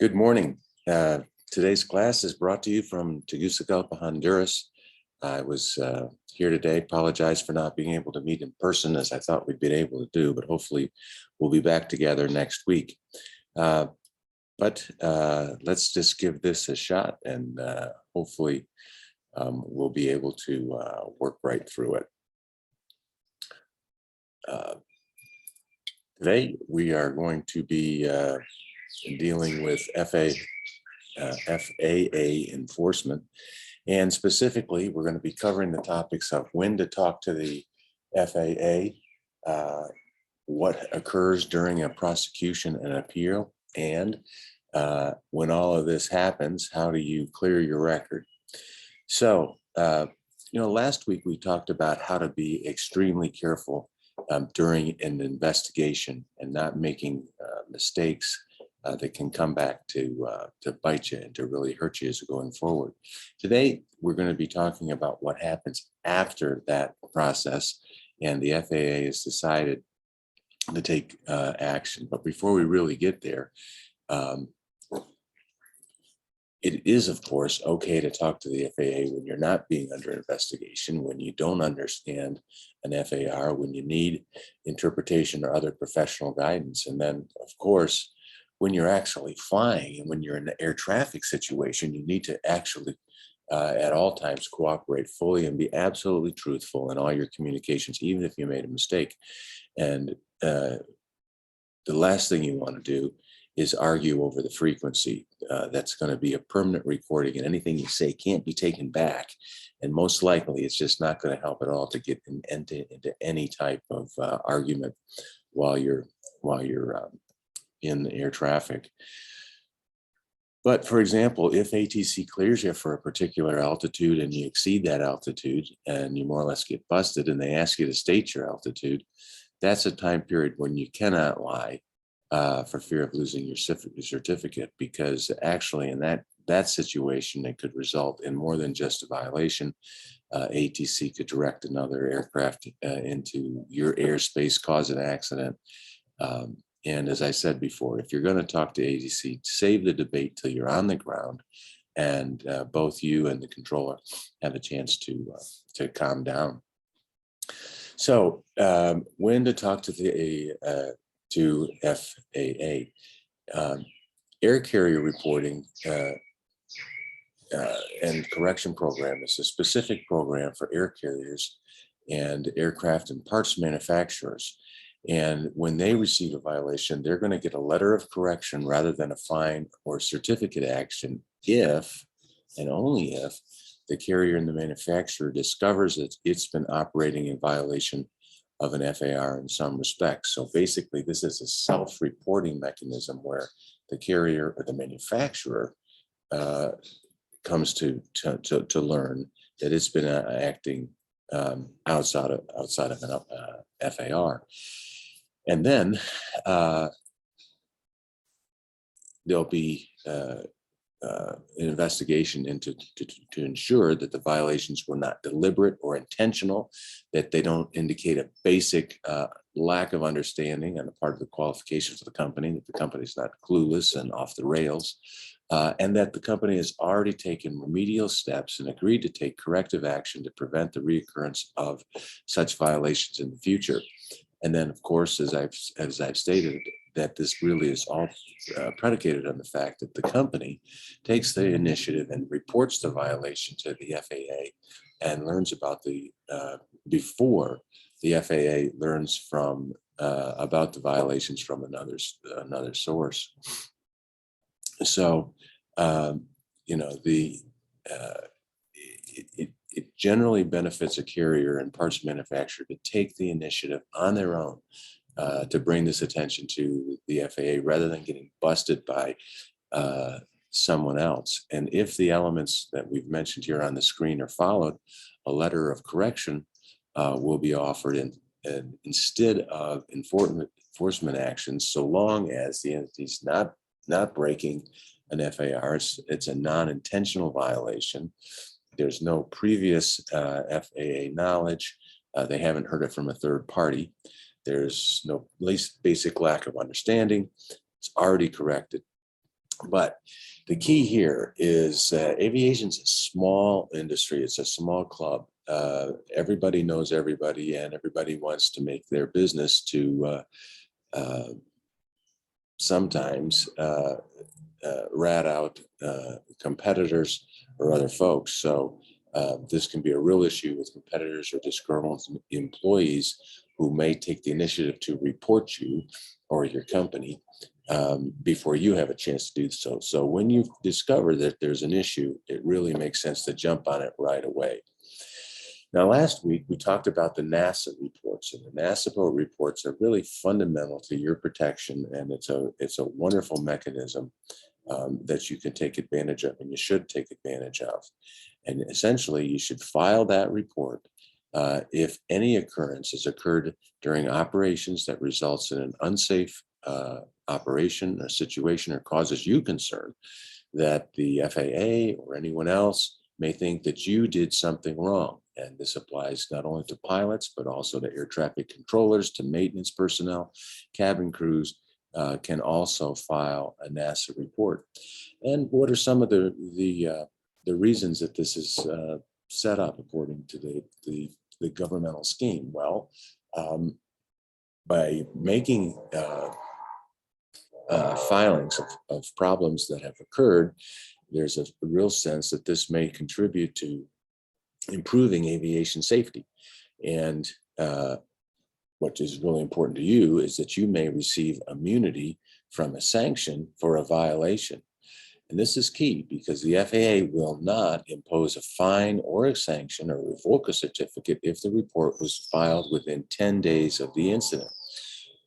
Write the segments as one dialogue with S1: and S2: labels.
S1: Good morning. Today's class is brought to you from Tegucigalpa, Honduras. I was here today. Apologize for not being able to meet in person as I thought we'd been able to do, but hopefully we'll be back together next week. But let's just give this a shot and hopefully we'll be able to work right through it. Today we are going to be dealing with FAA enforcement. And specifically, we're going to be covering the topics of when to talk to the FAA, what occurs during a prosecution and appeal, and when all of this happens, how do you clear your record? So, last week we talked about how to be extremely careful during an investigation and not making mistakes that can come back to bite you and to really hurt you as we're going forward. Today, we're going to be talking about what happens after that process, and the FAA has decided to take action. But before we really get there, it is, of course, okay to talk to the FAA when you're not being under investigation, when you don't understand an FAR, when you need interpretation or other professional guidance. And then, of course, when you're actually flying and when you're in an air traffic situation, you need to actually at all times cooperate fully and be absolutely truthful in all your communications, even if you made a mistake. And the last thing you want to do is argue over the frequency. That's going to be a permanent recording, and anything you say can't be taken back. And most likely, it's just not going to help at all to get into any type of argument while you're in air traffic. But for example, if ATC clears you for a particular altitude and you exceed that altitude and you more or less get busted and they ask you to state your altitude, that's a time period when you cannot lie for fear of losing your certificate, because actually in that situation, it could result in more than just a violation. ATC could direct another aircraft into your airspace, cause an accident. And as I said before, if you're going to talk to ATC, save the debate till you're on the ground and both you and the controller have a chance to calm down. So when to talk to the FAA, air carrier reporting and correction program is a specific program for air carriers and aircraft and parts manufacturers. And when they receive a violation, they're going to get a letter of correction rather than a fine or certificate action if, and only if, the carrier and the manufacturer discovers that it's been operating in violation of an FAR in some respects. So basically, this is a self-reporting mechanism where the carrier or the manufacturer comes to learn that it's been acting outside of an FAR. And then there'll be an investigation to ensure that the violations were not deliberate or intentional, that they don't indicate a basic lack of understanding on the part of the qualifications of the company, that the company is not clueless and off the rails, and that the company has already taken remedial steps and agreed to take corrective action to prevent the reoccurrence of such violations in the future. And then, of course, as I've stated, that this really is all predicated on the fact that the company takes the initiative and reports the violation to the FAA and learns about before the FAA learns from about the violations from another source. So, it generally benefits a carrier and parts manufacturer to take the initiative on their own to bring this attention to the FAA rather than getting busted by someone else. And if the elements that we've mentioned here on the screen are followed, a letter of correction will be offered and instead of enforcement actions, so long as the entity's not breaking an FAR, it's a non-intentional violation. There's no previous FAA knowledge. They haven't heard it from a third party. There's no least basic lack of understanding. It's already corrected. But the key here is aviation's a small industry. It's a small club. Everybody knows everybody, and everybody wants to make their business to sometimes rat out competitors or other folks. So this can be a real issue with competitors or disgruntled employees who may take the initiative to report you or your company before you have a chance to do so. So when you discover that there's an issue, it really makes sense to jump on it right away. Now, last week, we talked about the NASA reports, and the NASA reports are really fundamental to your protection, and it's a wonderful mechanism that you can take advantage of, and you should take advantage of. And essentially, you should file that report if any occurrence has occurred during operations that results in an unsafe operation or situation or causes you concern, that the FAA or anyone else may think that you did something wrong. And this applies not only to pilots, but also to air traffic controllers, to maintenance personnel, cabin crews can also file a NASA report. And what are some of the reasons that this is set up according to the governmental scheme? Well, by making filings of problems that have occurred, there's a real sense that this may contribute to improving aviation safety. And what is really important to you is that you may receive immunity from a sanction for a violation. And this is key because the FAA will not impose a fine or a sanction or revoke a certificate if the report was filed within 10 days of the incident.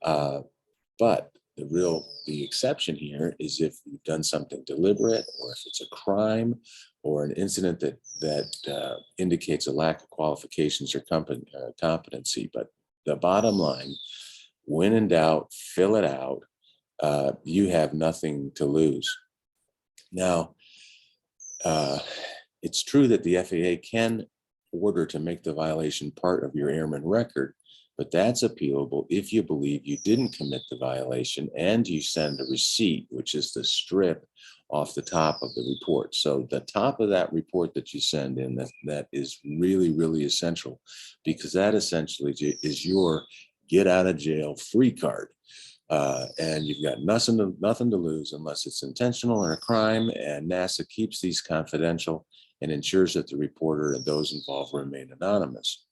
S1: But the exception here is if you've done something deliberate, or if it's a crime or an incident that indicates a lack of qualifications or competency. But the bottom line, when in doubt, fill it out. You have nothing to lose. Now, it's true that the FAA can order to make the violation part of your airman record, but that's appealable if you believe you didn't commit the violation and you send a receipt, which is the strip off the top of the report. So the top of that report that you send in, that is really, really essential, because that essentially is your get out of jail free card. And you've got nothing to lose unless it's intentional or a crime, and NASA keeps these confidential and ensures that the reporter and those involved remain anonymous.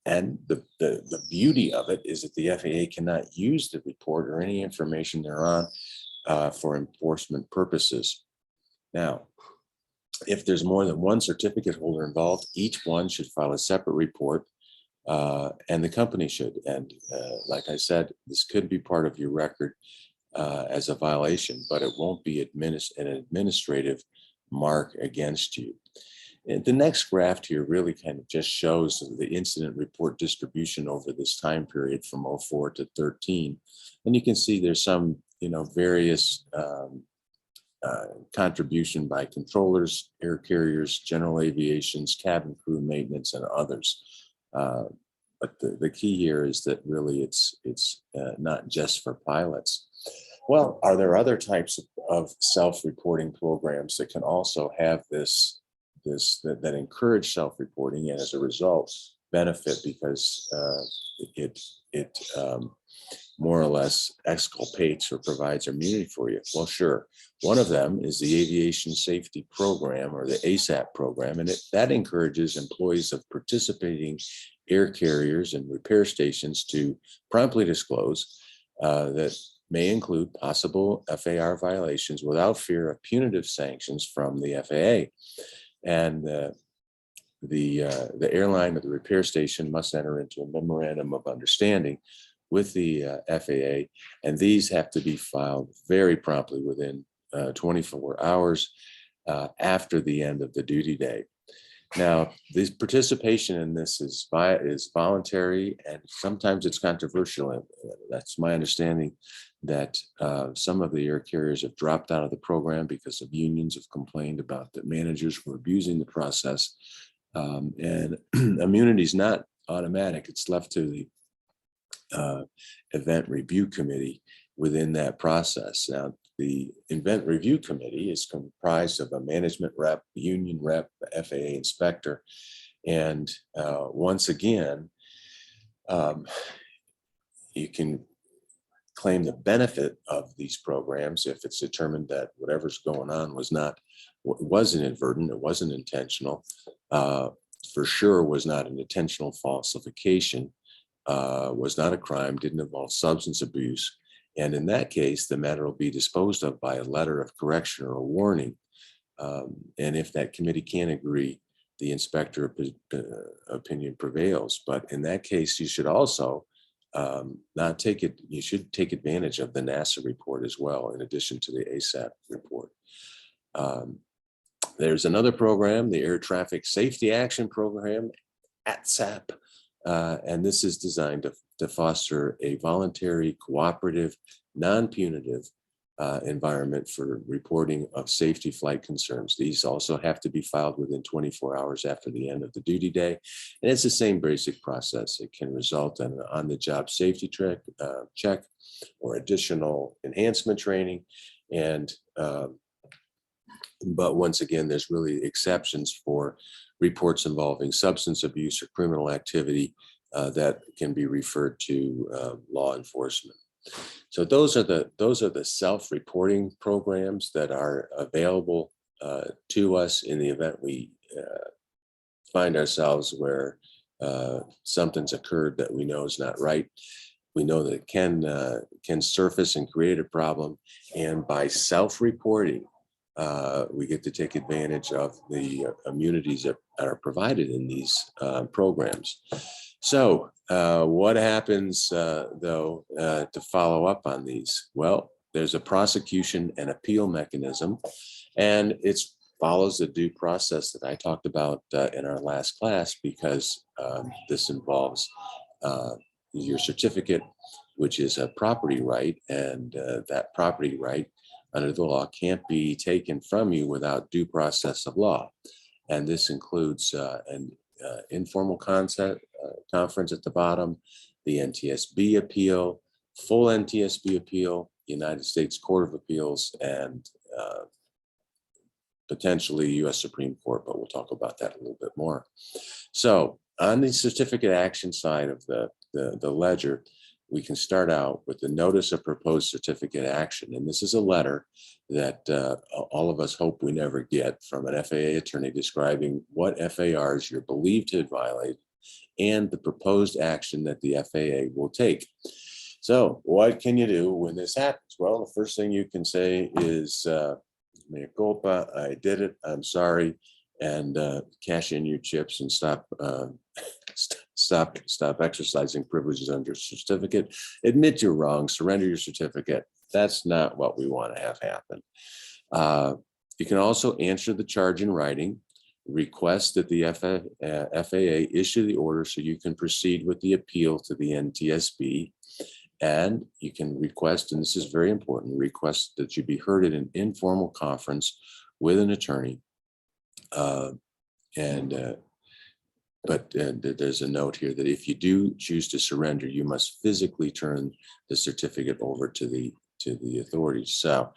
S1: And the beauty of it is that the FAA cannot use the report or any information thereon for enforcement purposes. Now, if there's more than one certificate holder involved, each one should file a separate report, and the company should. And like I said, this could be part of your record as a violation, but it won't be an administrative mark against you. And the next graph here really kind of just shows the incident report distribution over this time period from 04 to 13. And you can see there's some, various contribution by controllers, air carriers, general aviations, cabin crew, maintenance, and others. But the key here is that really it's not just for pilots. Well, are there other types of self-reporting programs that can also have that encourage self-reporting, and as a result benefit because it more or less exculpates or provides immunity for you? Well, sure. One of them is the Aviation Safety Program, or the ASAP program, and that encourages employees of participating air carriers and repair stations to promptly disclose that may include possible FAR violations without fear of punitive sanctions from the FAA. And the airline or the repair station must enter into a memorandum of understanding with the FAA, and these have to be filed very promptly within 24 hours after the end of the duty day. Now, this participation in this is voluntary, and sometimes it's controversial. That's my understanding, that some of the air carriers have dropped out of the program because of unions have complained about that managers were abusing the process. And immunity is not automatic. It's left to the event review committee, within that process. Now, the Event Review Committee is comprised of a management rep, union rep, FAA inspector, and once again, you can claim the benefit of these programs if it's determined that whatever's going on was inadvertent, it wasn't intentional, for sure was not an intentional falsification, was not a crime, didn't involve substance abuse. And in that case, the matter will be disposed of by a letter of correction or a warning. And if that committee can't agree, the inspector opinion prevails. But in that case, you should also you should take advantage of the NASA report as well, in addition to the ASAP report. There's another program, the Air Traffic Safety Action Program, ATSAP, and this is designed to foster a voluntary, cooperative, non-punitive environment for reporting of safety flight concerns. These also have to be filed within 24 hours after the end of the duty day. And it's the same basic process. It can result in an on-the-job safety check or additional enhancement training. And but once again, there's really exceptions for reports involving substance abuse or criminal activity that can be referred to law enforcement. So those are the self-reporting programs that are available to us in the event we find ourselves where something's occurred that we know is not right. We know that it can surface and create a problem, and by self-reporting, we get to take advantage of the immunities that are provided in these programs. So what happens, though, to follow up on these? Well, there's a prosecution and appeal mechanism, and it follows the due process that I talked about in our last class, because this involves your certificate, which is a property right, and that property right under the law can't be taken from you without due process of law. And this includes an informal conference at the bottom, the NTSB appeal, full NTSB appeal, United States Court of Appeals, and potentially U.S. Supreme Court, but we'll talk about that a little bit more. So on the certificate action side of the ledger, we can start out with the notice of proposed certificate action. And this is a letter that all of us hope we never get, from an FAA attorney describing what FARs you're believed to have violated and the proposed action that the FAA will take. So what can you do when this happens? Well, the first thing you can say is, mea culpa, I did it, I'm sorry, and cash in your chips and stop exercising privileges under your certificate. Admit you're wrong, surrender your certificate. That's not what we want to have happen. You can also answer the charge in writing, request that the FAA issue the order so you can proceed with the appeal to the NTSB. And you can request, and this is very important, request that you be heard at an informal conference with an attorney. But there's a note here that if you do choose to surrender, you must physically turn the certificate over to the authorities. So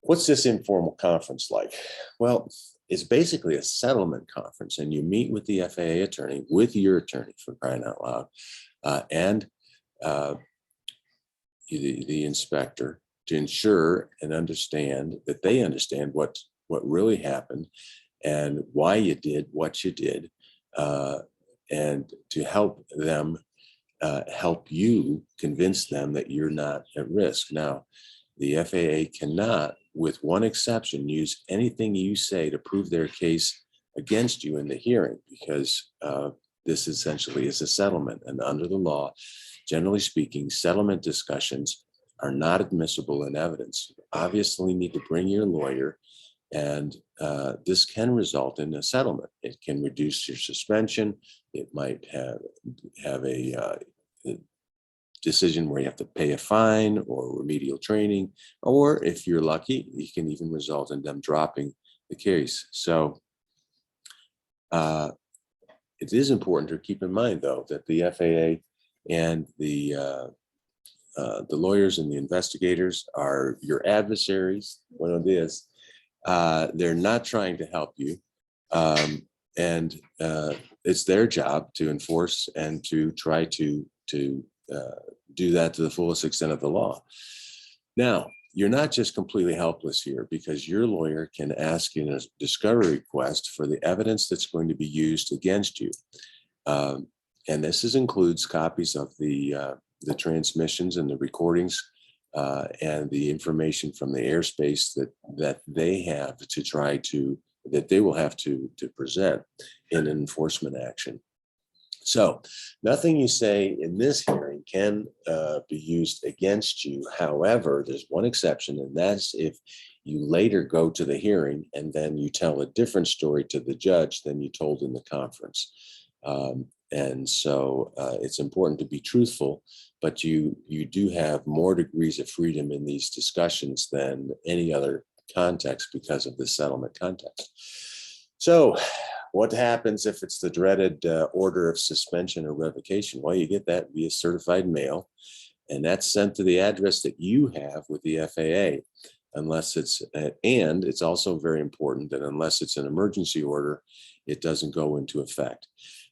S1: what's this informal conference like? Well, it's basically a settlement conference, and you meet with the FAA attorney, with your attorney, for crying out loud, and the inspector, to ensure and understand that they understand what really happened and why you did what you did, and to help them help you convince them that you're not at risk. Now, the FAA cannot, with one exception, use anything you say to prove their case against you in the hearing, because this essentially is a settlement. And under the law, generally speaking, settlement discussions are not admissible in evidence. You obviously need to bring your lawyer, and this can result in a settlement. It can reduce your suspension. It might have a decision where you have to pay a fine or remedial training, or if you're lucky, it can even result in them dropping the case. So it is important to keep in mind, though, that the FAA and the the lawyers and the investigators are your adversaries. Buenos dias. They're not trying to help you. And it's their job to enforce and to try to do that to the fullest extent of the law. Now, you're not just completely helpless here, because your lawyer can ask in a discovery request for the evidence that's going to be used against you. And this includes copies of the transmissions and the recordings and the information from the airspace that they have to try to, that they will have to present in an enforcement action. So nothing you say in this hearing can be used against you. However, there's one exception, and that's if you later go to the hearing and then you tell a different story to the judge than you told in the conference. And so it's important to be truthful, but you do have more degrees of freedom in these discussions than any other context because of the settlement context. So what happens if it's the dreaded order of suspension or revocation? Well, you get that via certified mail, and that's sent to the address that you have with the FAA, unless it's, and it's also very important that unless it's an emergency order, it doesn't go into effect.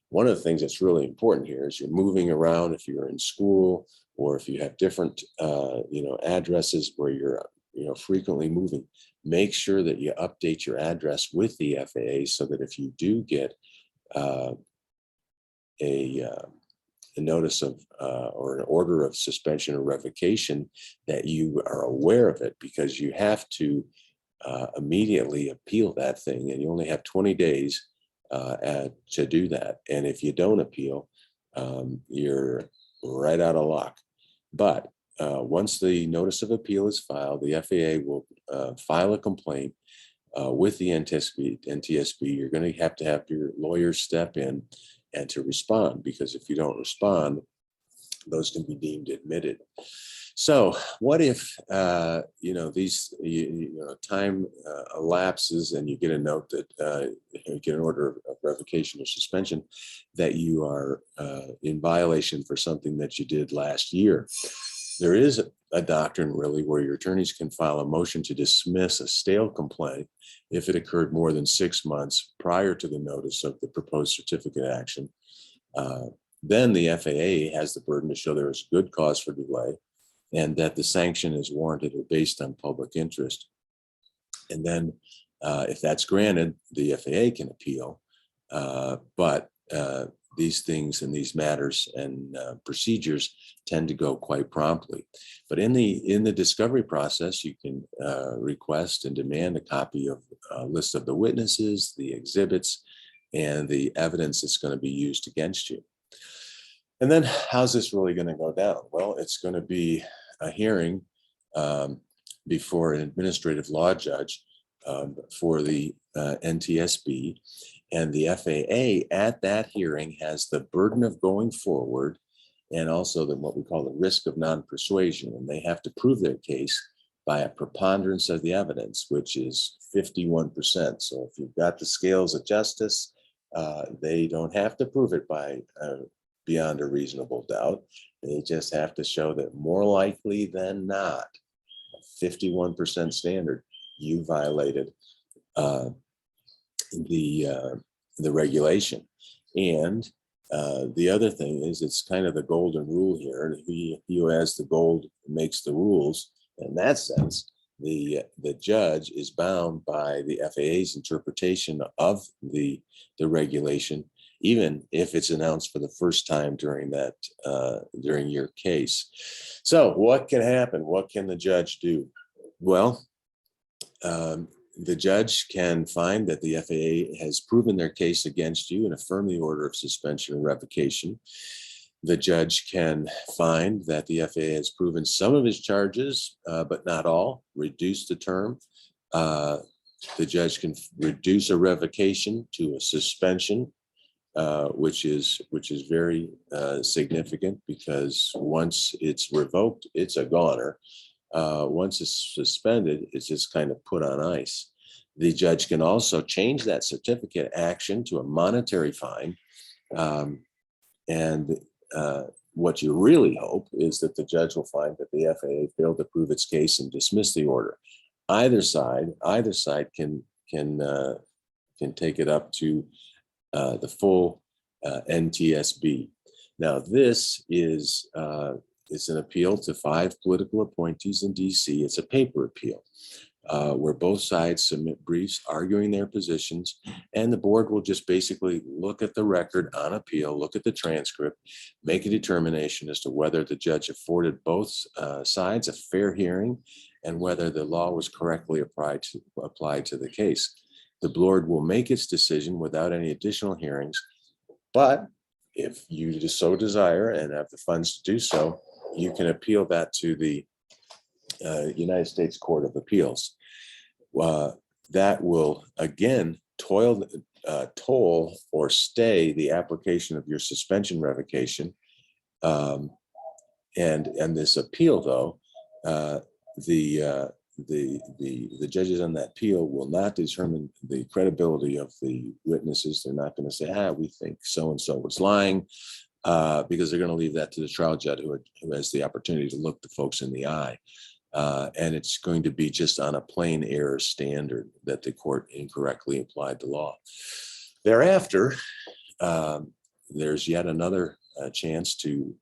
S1: One of the things that's really important here is you're moving around, if you're in school or if you have different addresses where you're frequently moving, make sure that you update your address with the FAA so that if you do get a notice of or an order of suspension or revocation, that you are aware of it, because you have to immediately appeal that thing, and you only have 20 days to do that. And if you don't appeal, you're right out of luck. But once the notice of appeal is filed, the FAA will file a complaint with the NTSB. You're going to have your lawyer step in and to respond, because if you don't respond, those can be deemed admitted. So what if time elapses and you get a note that you get an order of revocation or suspension that you are in violation for something that you did last year? There is a doctrine really where your attorneys can file a motion to dismiss a stale complaint if it occurred more than 6 months prior to the notice of the proposed certificate action. Then the FAA has the burden to show there is good cause for delay and that the sanction is warranted or based on public interest. And then if that's granted, the FAA can appeal. But these things and these matters and procedures tend to go quite promptly. But in the discovery process, you can request and demand a copy of a list of the witnesses, the exhibits, and the evidence that's going to be used against you. And then how's this really going to go down? Well, it's going to be a hearing before an administrative law judge for the NTSB. And the FAA at that hearing has the burden of going forward, and also what we call the risk of non-persuasion. And they have to prove their case by a preponderance of the evidence, which is 51%. So if you've got the scales of justice, they don't have to prove it by beyond a reasonable doubt. They just have to show that more likely than not, a 51% standard, you violated the regulation. And the other thing is, it's kind of the golden rule here. He who has the gold makes the rules. In that sense, the judge is bound by the FAA's interpretation of the regulation, even if it's announced for the first time during your case. So what can happen? What can the judge do? Well, the judge can find that the FAA has proven their case against you and affirm the order of suspension or revocation. The judge can find that the FAA has proven some of his charges, but not all, reduce the term. The judge can reduce a revocation to a suspension, which is very significant, because once it's revoked, it's a goner. Once it's suspended, it's just kind of put on ice. The judge can also change that certificate action to a monetary fine. And what you really hope is that the judge will find that the FAA failed to prove its case and dismiss the order. Either side can take it up to the full NTSB. Now, this is an appeal to 5 political appointees in DC. It's a paper appeal where both sides submit briefs arguing their positions, and the board will just basically look at the record on appeal, look at the transcript, make a determination as to whether the judge afforded both sides a fair hearing and whether the law was correctly applied to the case. The board will make its decision without any additional hearings, but if you just so desire and have the funds to do so, you can appeal that to the United States Court of Appeals. That will again toll or stay the application of your suspension revocation. And this appeal, though, the judges on that appeal will not determine the credibility of the witnesses. They're not going to say, we think so-and-so was lying, because they're going to leave that to the trial judge who has the opportunity to look the folks in the eye. And it's going to be just on a plain error standard that the court incorrectly applied the law. Thereafter, there's yet another chance to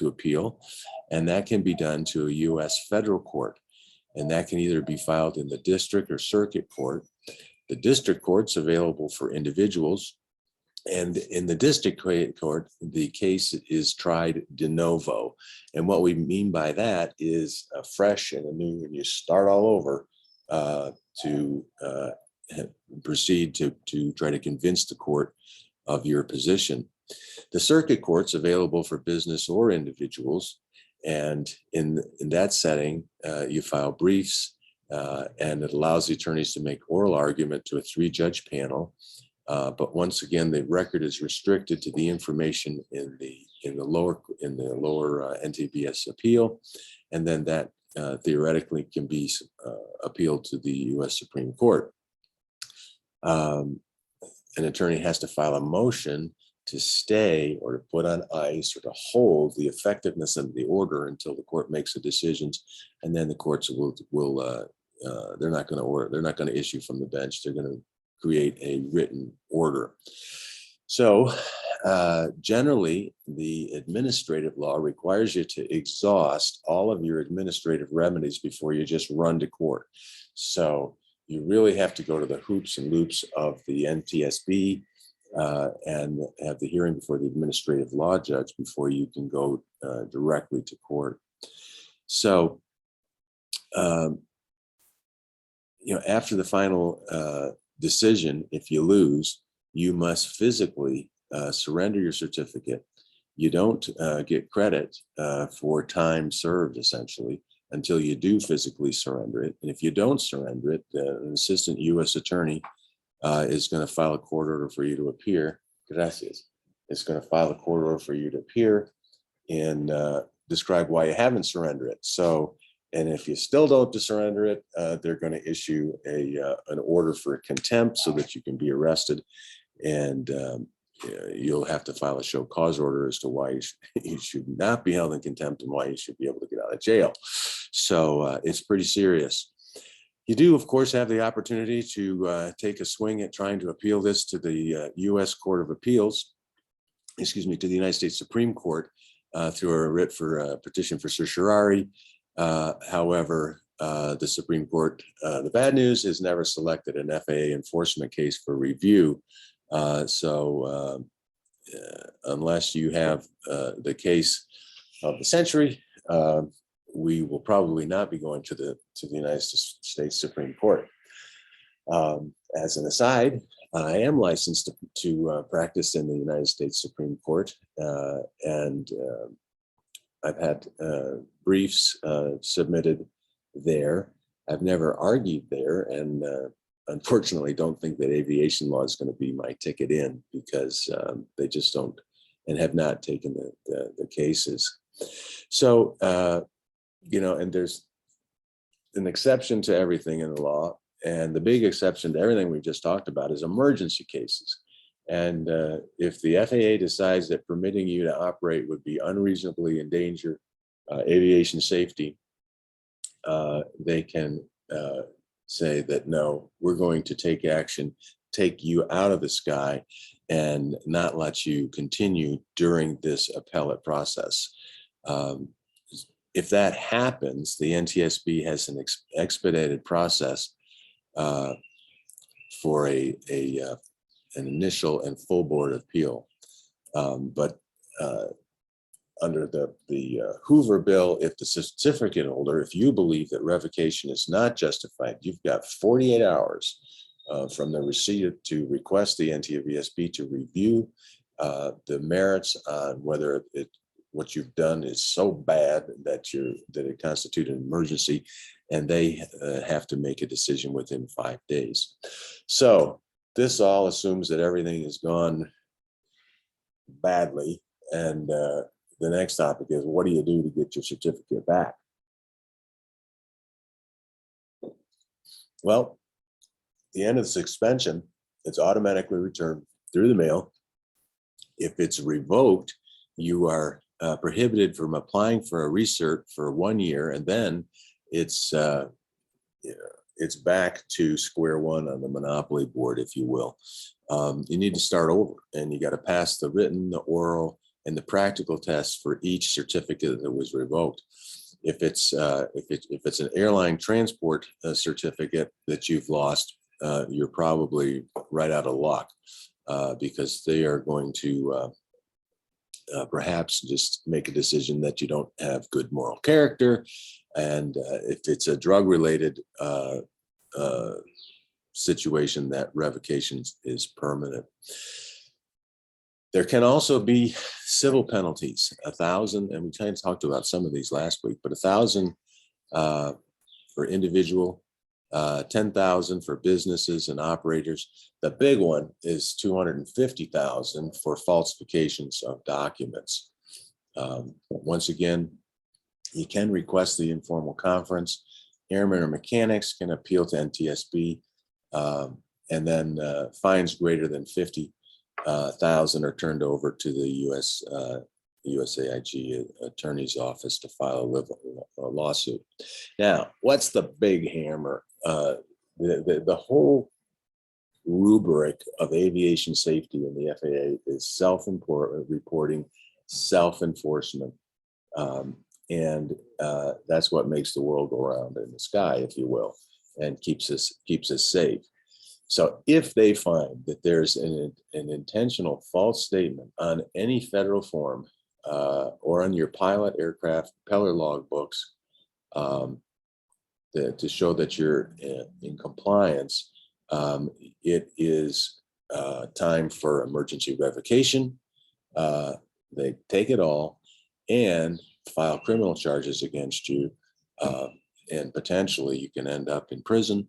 S1: appeal, and that can be done to a U.S. federal court. And that can either be filed in the district or circuit court. The district court's available for individuals. And in the district court, the case is tried de novo. And what we mean by that is fresh and anew, and you start all over to proceed to try to convince the court of your position. The circuit court's available for business or individuals. And in that setting, you file briefs, and it allows the attorneys to make oral argument to a 3-judge panel. But once again, the record is restricted to the information in the lower NTBS appeal, and then that theoretically can be appealed to the U.S. Supreme Court. An attorney has to file a motion to stay or to put on ice or to hold the effectiveness of the order until the court makes the decisions, and then the courts will they're not going to issue from the bench. They're going to create a written order. So generally, the administrative law requires you to exhaust all of your administrative remedies before you just run to court. So you really have to go to the hoops and loops of the NTSB and have the hearing before the administrative law judge before you can go directly to court. So, after the final decision, if you lose, you must physically surrender your certificate. You don't get credit for time served, essentially, until you do physically surrender it. And if you don't surrender it, an assistant U.S. attorney is going to file a court order for you to appear. Gracias. It's going to file a court order for you to appear and describe why you haven't surrendered it. So, and if you still don't surrender it, they're going to issue an order for contempt so that you can be arrested, and you'll have to file a show cause order as to why you should not be held in contempt and why you should be able to get out of jail. So it's pretty serious. You do, of course, have the opportunity to take a swing at trying to appeal this to the U.S. Court of Appeals, to the United States Supreme Court through a writ for petition for certiorari. However, the Supreme Court, the bad news is never selected an FAA enforcement case for review. So unless you have the case of the century, we will probably not be going to the United States Supreme Court. As an aside, I am licensed to practice in the United States Supreme Court, and I've had briefs submitted there. I've never argued there, and unfortunately don't think that aviation law is going to be my ticket in, because they just don't and have not taken the cases. So, and there's an exception to everything in the law. And the big exception to everything we've just talked about is emergency cases. And if the FAA decides that permitting you to operate would be unreasonably endanger aviation safety, they can say that, no, we're going to take action, take you out of the sky and not let you continue during this appellate process. If that happens, the NTSB has an expedited process for an initial and full board appeal. But under the Hoover bill, if the certificate holder, if you believe that revocation is not justified, you've got 48 hours from the receipt to request the NTSB to review the merits on whether what you've done is so bad that it constitutes an emergency, and they have to make a decision within 5 days. So this all assumes that everything has gone badly, and the next topic is, what do you do to get your certificate back? Well, at the end of the suspension, it's automatically returned through the mail. If it's revoked, you are prohibited from applying for a recert for 1 year, and then it's back to square one on the monopoly board, if you will. You need to start over, and you got to pass the written, the oral, and the practical tests for each certificate that was revoked. If it's an airline transport certificate that you've lost, you're probably right out of luck, because they are going to perhaps just make a decision that you don't have good moral character. And if it's a drug-related situation, that revocation is permanent. There can also be civil penalties, 1,000, and we kind of talked about some of these last week, but 1,000 for individual, 10,000 for businesses and operators. The big one is 250,000 for falsifications of documents. Once again, you can request the informal conference. Airmen or mechanics can appeal to NTSB, and then fines greater than 50,000 are turned over to the USAIG attorney's office to file a lawsuit. Now, what's the big hammer? The whole rubric of aviation safety in the FAA is self-reporting, self-enforcement, and that's what makes the world go round in the sky, if you will, and keeps us safe. So if they find that there's an intentional false statement on any federal form or on your pilot aircraft propeller log books to show that you're in compliance, it is time for emergency revocation. They take it all and file criminal charges against you, and potentially you can end up in prison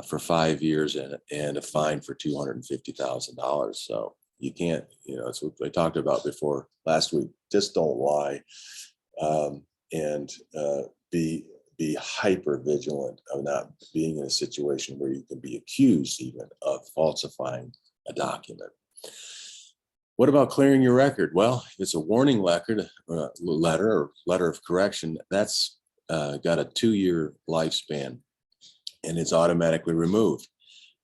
S1: for 5 years and a fine for $250,000. So you can't, it's what I talked about before last week. Just don't lie, and be hyper vigilant of not being in a situation where you can be accused even of falsifying a document. What about clearing your record? Well, if it's a warning letter or letter of correction, that's got a 2-year lifespan, and it's automatically removed.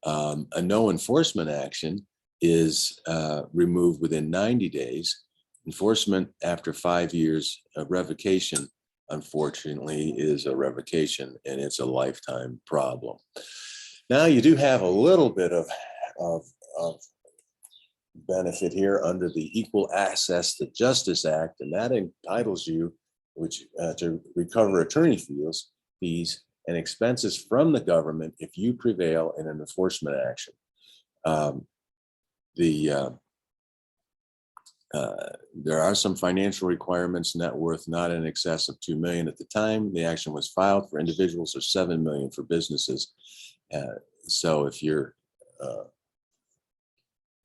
S1: A no enforcement action is removed within 90 days. Enforcement after 5 years of revocation, unfortunately, is a revocation, and it's a lifetime problem. Now, you do have a little bit of benefit here under the Equal Access to Justice Act, and that entitles you to recover attorney fees and expenses from the government if you prevail in an enforcement action. There are some financial requirements: net worth not in excess of $2 million at the time the action was filed for individuals, or $7 million for businesses. So if you're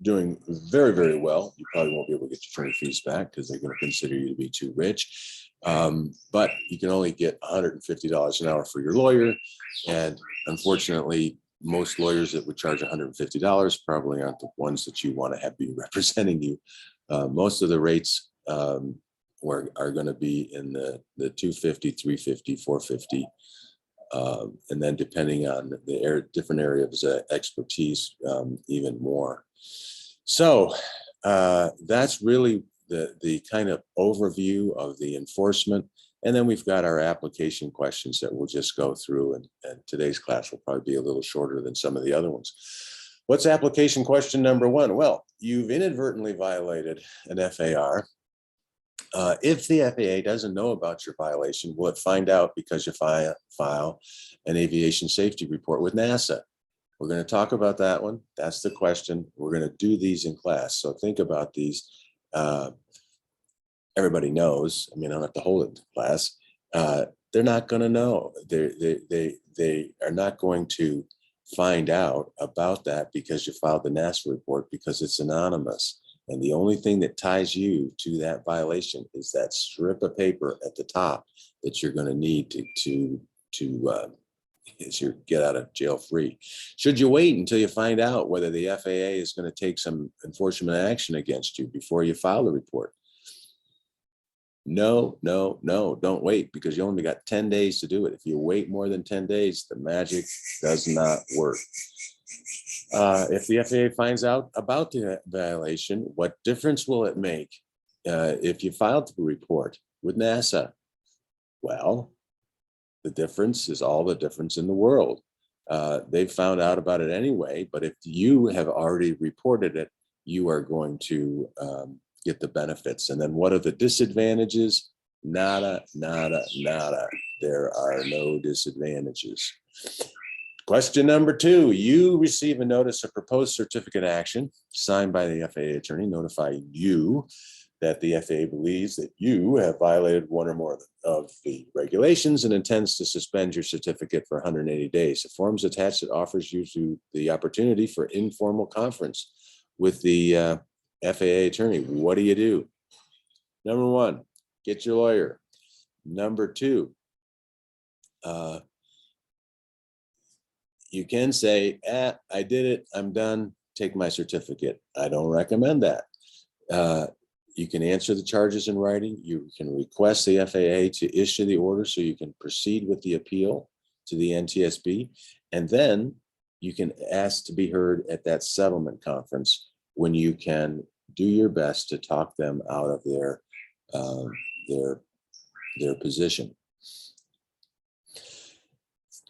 S1: doing very, very well, you probably won't be able to get your attorney fees back because they're going to consider you to be too rich. But you can only get $150 an hour for your lawyer, and unfortunately, most lawyers that would charge $150 probably aren't the ones that you want to have be representing you. Most of the rates are going to be in the 250, 350, 450. And then depending on the different areas of expertise, even more. So that's really the kind of overview of the enforcement. And then we've got our application questions that we'll just go through, and today's class will probably be a little shorter than some of the other ones. What's application question number one? Well, you've inadvertently violated an FAR. If the FAA doesn't know about your violation, will it find out because you file an aviation safety report with NASA? We're going to talk about that one. That's the question. We're going to do these in class. So think about these. Everybody knows. I mean, I don't have to hold it to class. They're not going to know. They are not going to find out about that because you filed the NASA report, because it's anonymous. And the only thing that ties you to that violation is that strip of paper at the top that you're going to need to is your get out of jail free. Should you wait until you find out whether the FAA is going to take some enforcement action against you before you file the report? No, don't wait, because you only got 10 days to do it. If you wait more than 10 days, the magic does not work. If the FAA finds out about the violation, what difference will it make if you filed the report with NASA? Well, the difference is all the difference in the world. They found out about it anyway, but if you have already reported it, you are going to get the benefits. And then what are the disadvantages? Nada. There are no disadvantages. Question number two, you receive a notice of proposed certificate action signed by the FAA attorney notifying you that the FAA believes that you have violated one or more of the regulations and intends to suspend your certificate for 180 days. The form's attached that offers you the opportunity for informal conference with the FAA attorney. What do? Number one, get your lawyer. Number two, you can say, I did it, I'm done, take my certificate. I don't recommend that. You can answer the charges in writing. You can request the FAA to issue the order so you can proceed with the appeal to the NTSB. And then you can ask to be heard at that settlement conference when you can do your best to talk them out of their position.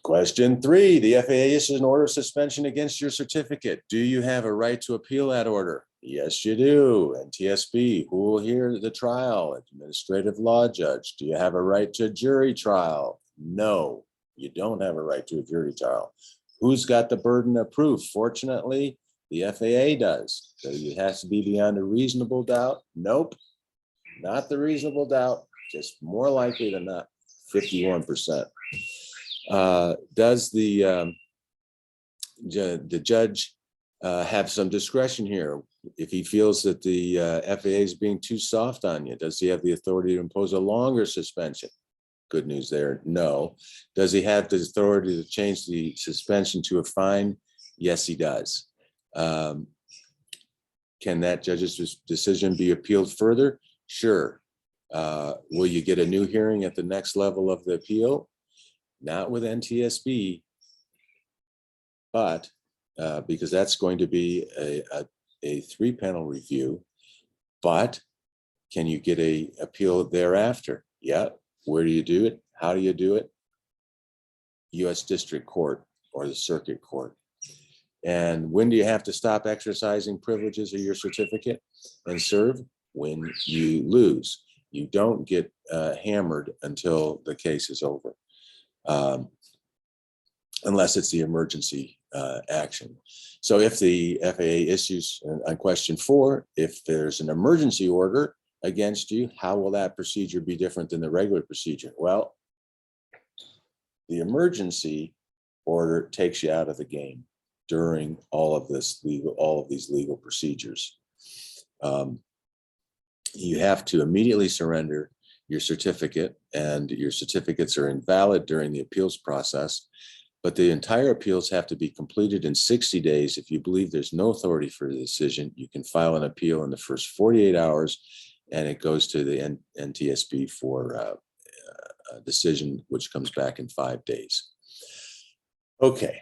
S1: Question three, the FAA issues an order of suspension against your certificate. Do you have a right to appeal that order? Yes, you do. NTSB, who will hear the trial? Administrative law judge. Do you have a right to a jury trial? No, you don't have a right to a jury trial. Who's got the burden of proof? Fortunately, the FAA does. So it has to be beyond a reasonable doubt. Nope, not the reasonable doubt, just more likely than not, 51%. Does the judge have some discretion here? If he feels that the FAA is being too soft on you, does he have the authority to impose a longer suspension? Good news there, no. Does he have the authority to change the suspension to a fine? Yes, he does. Can that judge's decision be appealed further? Sure. Will you get a new hearing at the next level of the appeal? Not with NTSB, but because that's going to be a 3-panel review. But can you get a appeal thereafter? Yeah. Where do you do it? How do you do it? U.S. District Court or the Circuit Court. And when do you have to stop exercising privileges of your certificate and serve? When you lose. You don't get hammered until the case is over. Unless it's the emergency action. So if the FAA issues on question 4, if there's an emergency order against you, how will that procedure be different than the regular procedure? Well, the emergency order takes you out of the game during all of these legal procedures. You have to immediately surrender your certificate, and your certificates are invalid during the appeals process. but the entire appeals have to be completed in 60 days. If you believe there's no authority for the decision, you can file an appeal in the first 48 hours, and it goes to the NTSB for a decision, which comes back in 5 days. Okay,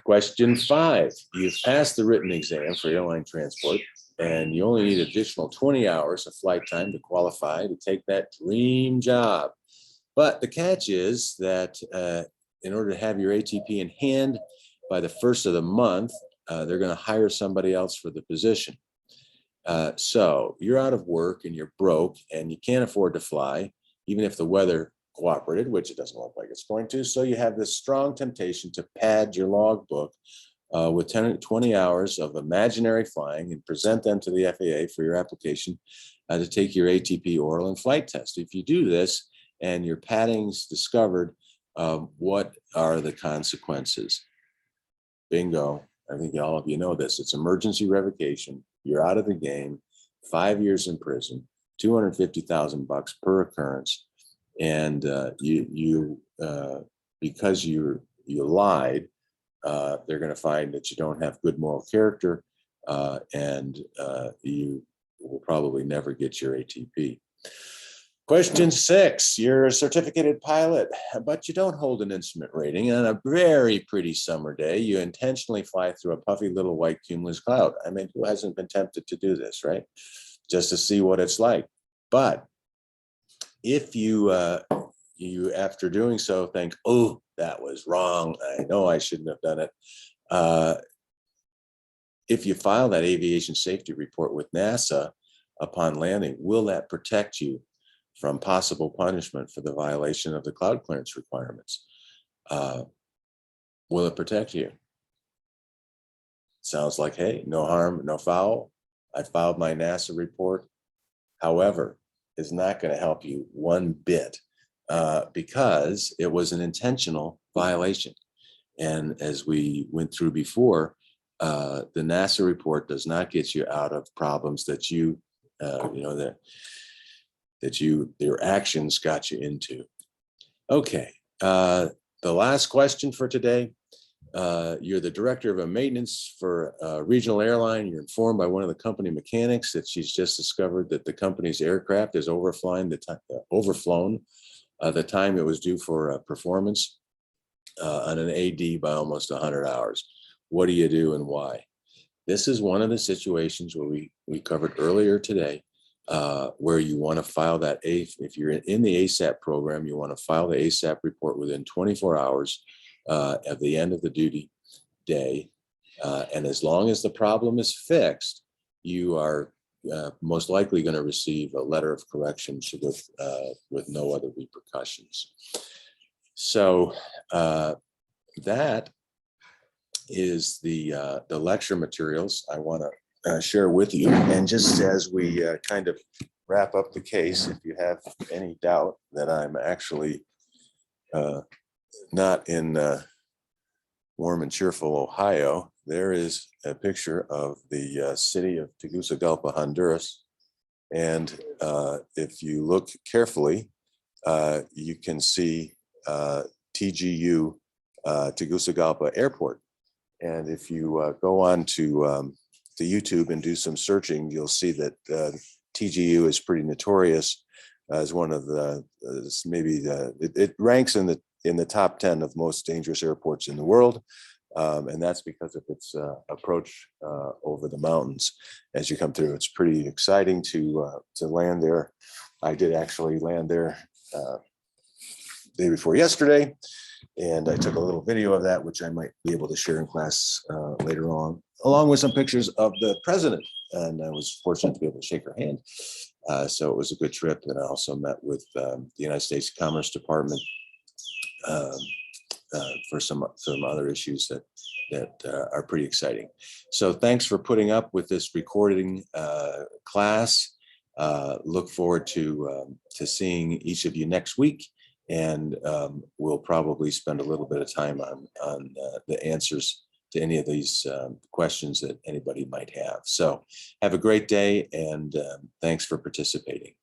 S1: question 5. You've passed the written exam for airline transport, and you only need additional 20 hours of flight time to qualify to take that dream job. But the catch is that in order to have your ATP in hand by the first of the month, they're going to hire somebody else for the position. So you're out of work and you're broke and you can't afford to fly, even if the weather cooperated, which it doesn't look like it's going to. So you have this strong temptation to pad your logbook with 10 to 20 hours of imaginary flying and present them to the FAA for your application to take your ATP oral and flight test. If you do this and your padding's discovered, what are the consequences? Bingo. I think all of you know this. It's emergency revocation. You're out of the game, 5 years in prison, $250,000 per occurrence. And because you lied, they're going to find that you don't have good moral character, and you will probably never get your ATP. Question 6, you're a certificated pilot, but you don't hold an instrument rating. On a very pretty summer day, you intentionally fly through a puffy little white cumulus cloud. I mean, who hasn't been tempted to do this, right? Just to see what it's like. But if you, after doing so, think, oh, that was wrong, I know I shouldn't have done it. If you file that aviation safety report with NASA upon landing, will that protect you from possible punishment for the violation of the cloud clearance requirements? Will it protect you? Sounds like, hey, no harm, no foul. I filed my NASA report. However, it's not going to help you one bit because it was an intentional violation. And as we went through before, the NASA report does not get you out of problems that your actions got you into. Okay, the last question for today. You're the director of a maintenance for a regional airline. You're informed by one of the company mechanics that she's just discovered that the company's aircraft is overflown the time it was due for performance on an AD by almost 100 hours. What do you do and why? This is one of the situations where we covered earlier today, where you want to file that, if you're in the ASAP program, you want to file the ASAP report within 24 hours at the end of the duty day. And as long as the problem is fixed, you are most likely going to receive a letter of correction with no other repercussions. So that is the lecture materials I want to share with you. And just as we kind of wrap up the case, if you have any doubt that I'm actually not in warm and cheerful Ohio, there is a picture of the city of Tegucigalpa, Honduras. And if you look carefully, you can see TGU Tegucigalpa Airport. And if you go on to YouTube and do some searching, you'll see that TGU is pretty notorious as one of the it ranks in the top 10 of most dangerous airports in the world, and that's because of its approach over the mountains as you come through. It's pretty exciting to land there. I did actually land there day before yesterday, and I took a little video of that, which I might be able to share in class later on, along with some pictures of the president. And I was fortunate to be able to shake her hand. So it was a good trip. And I also met with the United States Commerce Department for some other issues that are pretty exciting. So thanks for putting up with this recording class. Look forward to seeing each of you next week. And we'll probably spend a little bit of time on the answers to any of these questions that anybody might have. So have a great day, and thanks for participating.